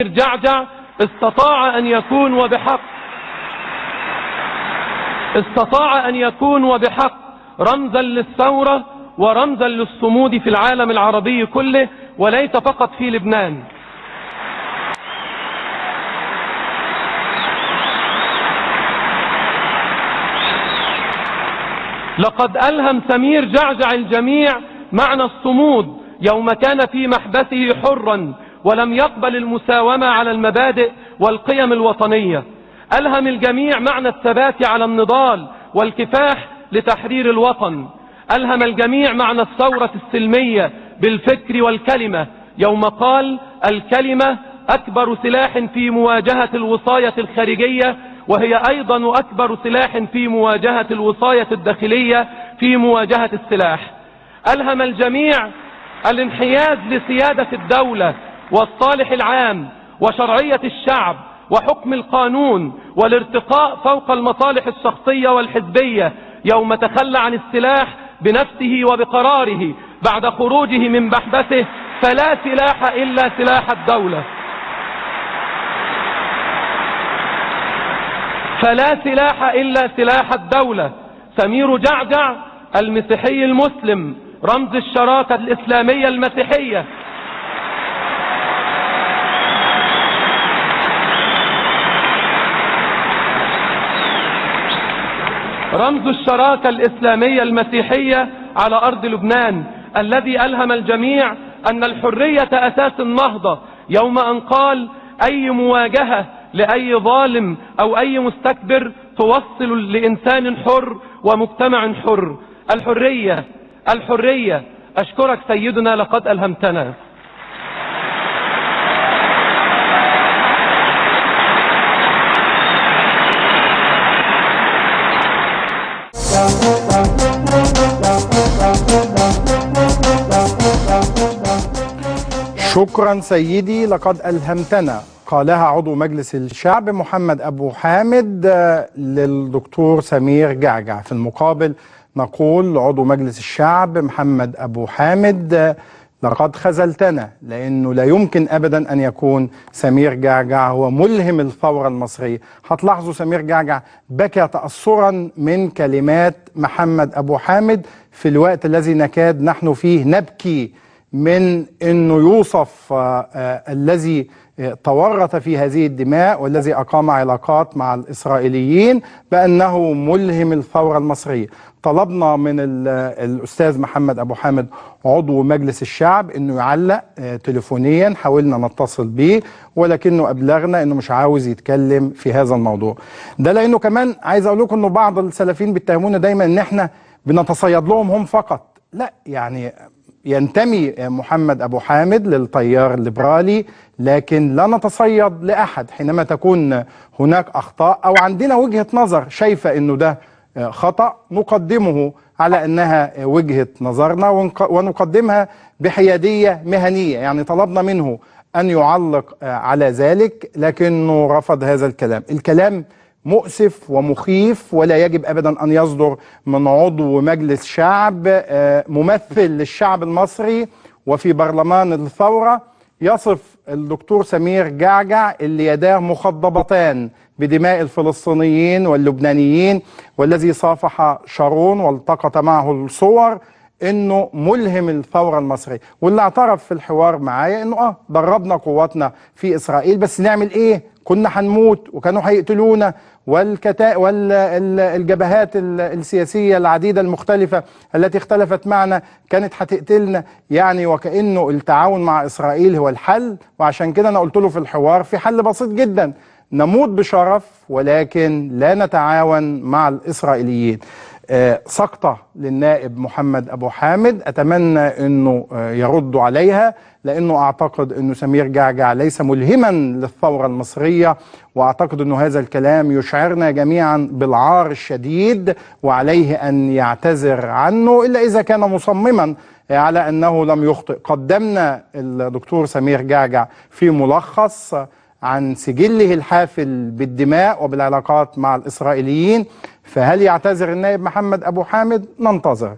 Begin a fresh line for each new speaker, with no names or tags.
جعجع استطاع أن يكون وبحق رمزا للثورة ورمزا للصمود في العالم العربي كله وليس فقط في لبنان. لقد ألهم سمير جعجع الجميع معنى الصمود يوم كان في محبسه حرا ولم يقبل المساومة على المبادئ والقيم الوطنية. ألهم الجميع معنى الثبات على النضال والكفاح لتحرير الوطن. ألهم الجميع معنى الثورة السلمية بالفكر والكلمة يوم قال: الكلمة أكبر سلاح في مواجهة الوصاية الخارجية، وهي أيضا أكبر سلاح في مواجهة الوصاية الداخلية في مواجهة السلاح. ألهم الجميع الانحياز لسيادة الدولة والصالح العام وشرعية الشعب وحكم القانون والارتقاء فوق المصالح الشخصية والحزبية يوم تخلى عن السلاح بنفسه وبقراره بعد خروجه من محبسه. فلا سلاح إلا سلاح الدولة. فلا سلاح إلا سلاح الدولة. سمير جعجع المسيحي المسلم، رمز الشراكة الإسلامية المسيحية. رمز الشراكة الإسلامية المسيحية على أرض لبنان، الذي ألهم الجميع أن الحرية أساس النهضة يوم أن قال: أي مواجهة لأي ظالم أو أي مستكبر توصل لإنسان حر ومجتمع حر. الحرية الحرية. أشكرك سيدنا، لقد ألهمتنا.
شكرا سيدي، لقد ألهمتنا، قالها عضو مجلس الشعب محمد أبو حامد للدكتور سمير جعجع. في المقابل نقول لعضو مجلس الشعب محمد أبو حامد: لقد خذلتنا، لأنه لا يمكن أبدا أن يكون سمير جعجع هو ملهم الثورة المصرية. هتلاحظوا سمير جعجع بكى تأثرا من كلمات محمد أبو حامد في الوقت الذي نكاد نحن فيه نبكي من أنه يوصف الذي تورط في هذه الدماء والذي أقام علاقات مع الإسرائيليين بأنه ملهم الثورة المصرية. طلبنا من الأستاذ محمد أبو حامد عضو مجلس الشعب أنه يعلق تليفونيا، حاولنا نتصل به ولكنه أبلغنا أنه مش عاوز يتكلم في هذا الموضوع ده، لأنه كمان عايز أقول لكم أنه بعض السلفيين بيتهمونا دايما أن احنا بنتصيد لهم هم فقط. لا، يعني ينتمي محمد أبو حامد للتيار الليبرالي، لكن لا نتصيد لأحد. حينما تكون هناك أخطاء أو عندنا وجهة نظر شايفة أنه ده خطأ، نقدمه على أنها وجهة نظرنا ونقدمها بحيادية مهنية. يعني طلبنا منه أن يعلق على ذلك لكنه رفض هذا الكلام. الكلام مؤسف ومخيف، ولا يجب أبدا أن يصدر من عضو مجلس شعب ممثل للشعب المصري وفي برلمان الثورة يصف الدكتور سمير جعجع اللي يداه مخضبتان بدماء الفلسطينيين واللبنانيين والذي صافح شارون والتقط معه الصور انه ملهم الثورة المصرية، واللي اعترف في الحوار معايا انه دربنا قواتنا في اسرائيل، بس نعمل ايه؟ كنا هنموت وكانوا هيقتلونا، والجبهات السياسية العديدة المختلفة التي اختلفت معنا كانت هتقتلنا، يعني وكأنه التعاون مع إسرائيل هو الحل. وعشان كده أنا قلت له في الحوار في حل بسيط جدا: نموت بشرف ولكن لا نتعاون مع الإسرائيليين. سقطة للنائب محمد أبو حامد، أتمنى أنه يردوا عليها، لأنه أعتقد أنه سمير جعجع ليس ملهما للثورة المصرية، وأعتقد أنه هذا الكلام يشعرنا جميعا بالعار الشديد وعليه أن يعتذر عنه، إلا إذا كان مصمما على أنه لم يخطئ. قدمنا الدكتور سمير جعجع في ملخص عن سجله الحافل بالدماء وبالعلاقات مع الإسرائيليين، فهل يعتذر النائب محمد أبو حامد؟ ننتظر.